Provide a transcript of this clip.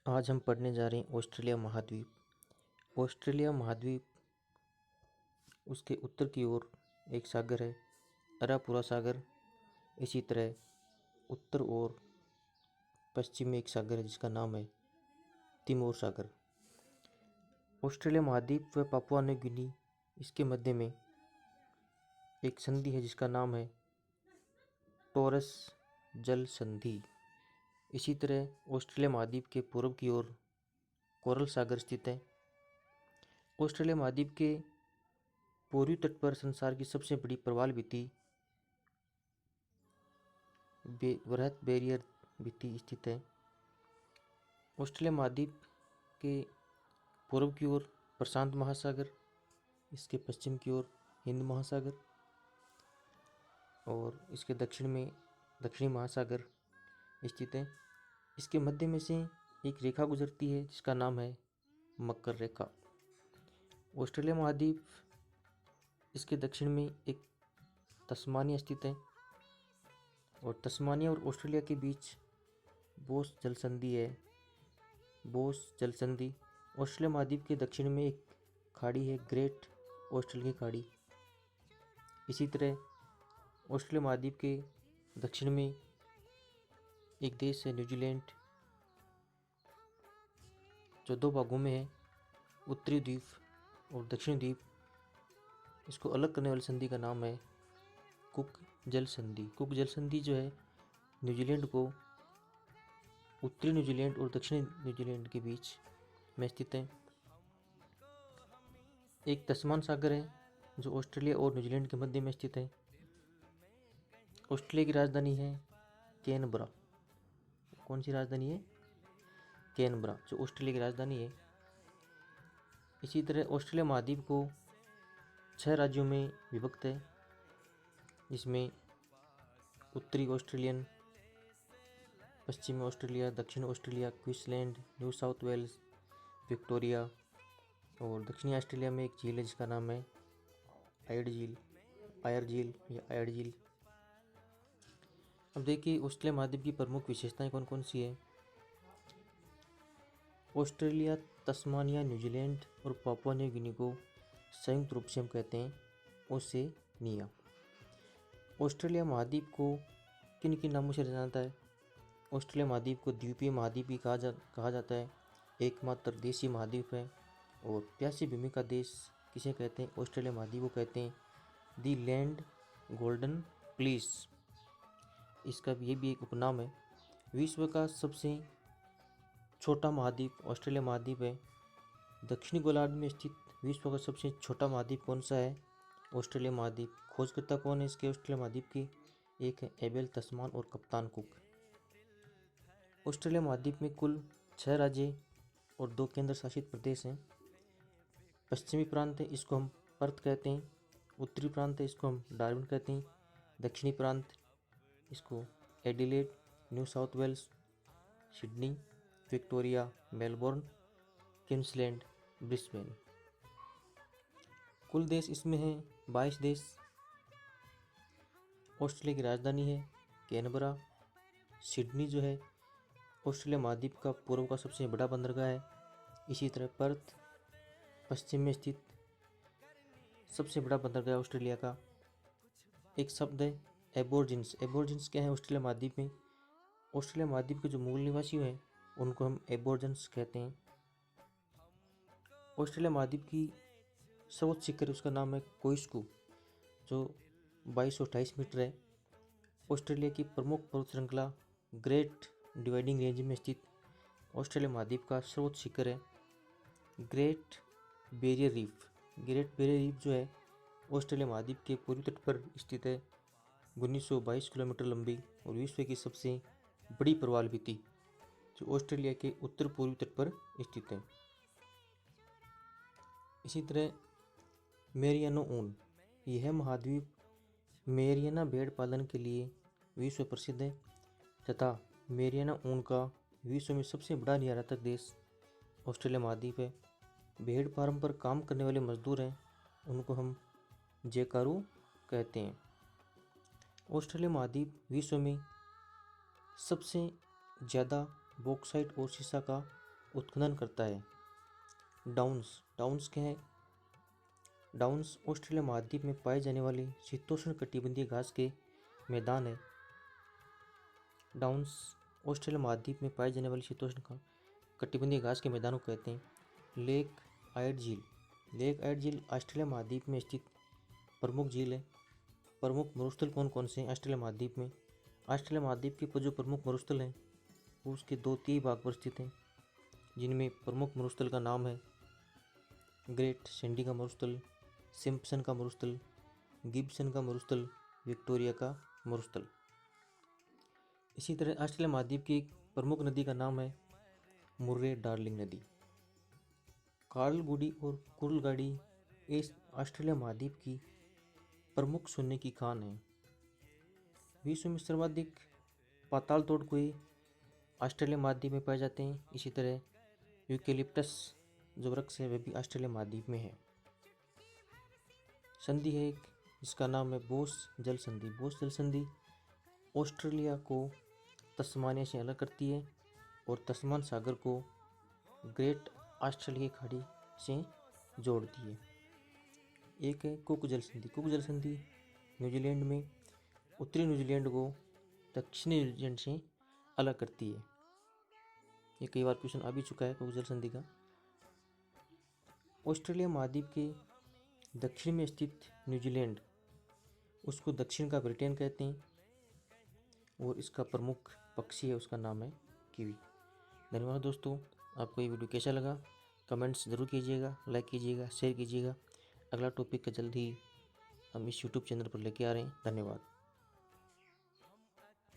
आज हम पढ़ने जा रहे हैं ऑस्ट्रेलिया महाद्वीप। ऑस्ट्रेलिया महाद्वीप, उसके उत्तर की ओर एक सागर है, अरापुरा सागर। इसी तरह उत्तर और पश्चिम में एक सागर है जिसका नाम है तिमोर सागर। ऑस्ट्रेलिया महाद्वीप व पापुआ न्यू गिनी, इसके मध्य में एक संधि है जिसका नाम है टॉरस जल संधि। इसी तरह ऑस्ट्रेलिया महाद्वीप के पूर्व की ओर कोरल सागर स्थित है। ऑस्ट्रेलिया महाद्वीप के पूर्वी तट पर संसार की सबसे बड़ी प्रवाल भित्ति वृहद बैरियर भित्ति स्थित है। ऑस्ट्रेलिया महाद्वीप के पूर्व की ओर प्रशांत महासागर, इसके पश्चिम की ओर हिंद महासागर और इसके दक्षिण में दक्षिणी महासागर स्थित है। इसके मध्य में से एक रेखा गुजरती है जिसका नाम है मकर रेखा। ऑस्ट्रेलिया महाद्वीप, इसके दक्षिण में एक तस्मानिया स्थित है और तस्मानिया और ऑस्ट्रेलिया के बीच बोस जल संधि है। बोस जल संधि। ऑस्ट्रेलिया महाद्वीप के दक्षिण में एक खाड़ी है, ग्रेट ऑस्ट्रेलिया की खाड़ी। इसी तरह ऑस्ट्रेलिया महाद्वीप के दक्षिण में एक देश है न्यूजीलैंड, जो दो भागों में है, उत्तरी द्वीप और दक्षिणी द्वीप। इसको अलग करने वाली संधि का नाम है कुक जल संधि। कुक जल संधि जो है न्यूजीलैंड को उत्तरी न्यूजीलैंड और दक्षिणी न्यूजीलैंड के बीच में स्थित है। एक तस्मान सागर है जो ऑस्ट्रेलिया और न्यूजीलैंड के मध्य में स्थित है। ऑस्ट्रेलिया की राजधानी है कैनबरा। कौन सी राजधानी है? कैनबरा, जो ऑस्ट्रेलिया की राजधानी है। इसी तरह ऑस्ट्रेलिया महाद्वीप को 6 राज्यों में विभक्त है, जिसमें उत्तरी ऑस्ट्रेलियन, पश्चिमी ऑस्ट्रेलिया, दक्षिण Australia, Queensland, New South Wales, Victoria और दक्षिणी ऑस्ट्रेलिया में एक झील है जिसका नाम है आयर झील या आयर झील। अब देखिए ऑस्ट्रेलिया महाद्वीप की प्रमुख विशेषताएं कौन कौन सी है। ऑस्ट्रेलिया, तस्मानिया, न्यूजीलैंड और पापुआ न्यू गिनी को संयुक्त रूप से हम कहते हैं ओसेनिया। ऑस्ट्रेलिया महाद्वीप को किन किन नामों से जाना जाता है? ऑस्ट्रेलिया महाद्वीप को द्वीपीय महाद्वीप भी कहा जाता है, एकमात्र देशी महाद्वीप है। और प्यासी भूमि का देश किसे कहते हैं? ऑस्ट्रेलिया महाद्वीप को कहते हैं दी लैंड गोल्डन प्लीस। इसका ये भी एक उपनाम है। विश्व का सबसे छोटा महाद्वीप ऑस्ट्रेलिया महाद्वीप है। दक्षिणी गोलार्ध में स्थित विश्व का सबसे छोटा महाद्वीप कौन सा है? ऑस्ट्रेलिया महाद्वीप। खोजकर्ता कौन है इसके ऑस्ट्रेलिया महाद्वीप की? एक है एबेल तस्मान और कप्तान कुक। ऑस्ट्रेलिया महाद्वीप में कुल 6 राज्य और 2 केंद्र शासित प्रदेश हैं। पश्चिमी प्रांत है, इसको हम पर्थ कहते हैं। उत्तरी प्रांत है, इसको हम डार्विन कहते हैं। दक्षिणी प्रांत, इसको Adelaide, New South Wales, Sydney, Victoria, Melbourne, Queensland, Brisbane. कुल देश इसमें हैं 22 देश। ऑस्ट्रेलिया की राजधानी है कैनबरा। सिडनी जो है ऑस्ट्रेलिया महाद्वीप का पूर्व का सबसे बड़ा बंदरगाह है। इसी तरह पर्थ पश्चिम में स्थित सबसे बड़ा बंदरगाह ऑस्ट्रेलिया का। एक शब्द है एबोर्जिन्स। एबोर्जिन्स क्या है ऑस्ट्रेलिया महाद्वीप में? ऑस्ट्रेलिया महाद्वीप के जो मूल निवासी हैं उनको हम एबोर्जिन्स कहते हैं। ऑस्ट्रेलिया महाद्वीप की सर्वोच्च शिखर, उसका नाम है कोइस्कू, जो 2228 मीटर है। ऑस्ट्रेलिया की प्रमुख पर्वत श्रृंखला ग्रेट डिवाइडिंग रेंज में स्थित ऑस्ट्रेलिया महाद्वीप का सर्वोच्च शिखर है great barrier reef. Great barrier reef जो है ऑस्ट्रेलिया महाद्वीप के पूर्वी तट पर स्थित है, 1922 किलोमीटर लंबी और विश्व की सबसे बड़ी प्रवाल भित्ति, जो ऑस्ट्रेलिया के उत्तर पूर्वी तट पर स्थित है। इसी तरह मेरियानो ऊन, यह महाद्वीप मेरियाना भेड़ पालन के लिए विश्व प्रसिद्ध है तथा मेरियाना ऊन का विश्व में सबसे बड़ा निर्यातक देश ऑस्ट्रेलिया महाद्वीप है। भेड़ फार्म पर काम करने वाले मजदूर हैं, उनको हम जैकारू कहते हैं। ऑस्ट्रेलिया महाद्वीप विश्व में सबसे ज़्यादा बॉक्साइट और सीसा का उत्खनन करता है। डाउन्स डाउन्स क्या है? डाउन्स ऑस्ट्रेलिया महाद्वीप में पाए जाने वाले शीतोष्ण कटिबंधीय घास के मैदान है। डाउन्स ऑस्ट्रेलिया महाद्वीप में पाए जाने वाले शीतोष्ण कटिबंधीय घास के मैदानों को कहते हैं। लेक आयड झील ऑस्ट्रेलिया महाद्वीप में स्थित प्रमुख झील है। प्रमुख मरुस्थल कौन कौन से हैं ऑस्ट्रेलिया महाद्वीप में? ऑस्ट्रेलिया महाद्वीप के जो प्रमुख मरुस्थल हैं वो उसके 2-3 भाग पर स्थित हैं, जिनमें प्रमुख मरुस्थल का नाम है ग्रेट सैंडी का मरुस्थल, सिम्पसन का मरुस्थल, गिब्सन का मरुस्थल, विक्टोरिया का मरुस्थल। इसी तरह ऑस्ट्रेलिया महाद्वीप की एक प्रमुख नदी का नाम है मुर्रे डार्लिंग नदी। कार्लगुडी और कुर्लगाड़ी इस ऑस्ट्रेलिया महाद्वीप की प्रमुख सोने की खान है। विश्व में सर्वाधिक पाताल तोड़ कुएं ऑस्ट्रेलिया महाद्वीप में पाए जाते हैं। इसी तरह यूकेलिप्टस जो वृक्ष है वह भी ऑस्ट्रेलिया महाद्वीप में है। संधि है एक जिसका नाम है बोस जल संधि। बोस जल संधि ऑस्ट्रेलिया को तस्मानिया से अलग करती है और तस्मान सागर को ग्रेट ऑस्ट्रेलिया खाड़ी से जोड़ती है। एक है कुक जल संधि। कुक जल संधि न्यूजीलैंड में उत्तरी न्यूजीलैंड को दक्षिणी न्यूजीलैंड से अलग करती है। ये कई बार क्वेश्चन आ भी चुका है कुक जल संधि का। ऑस्ट्रेलिया महाद्वीप के दक्षिण में स्थित न्यूजीलैंड, उसको दक्षिण का ब्रिटेन कहते हैं और इसका प्रमुख पक्षी है उसका नाम है कीवी। धन्यवाद दोस्तों, आपको ये वीडियो कैसा लगा कमेंट्स ज़रूर कीजिएगा, लाइक कीजिएगा, शेयर कीजिएगा। अगला टॉपिक का जल्द ही हम इस यूट्यूब चैनल पर लेके आ रहे हैं। धन्यवाद।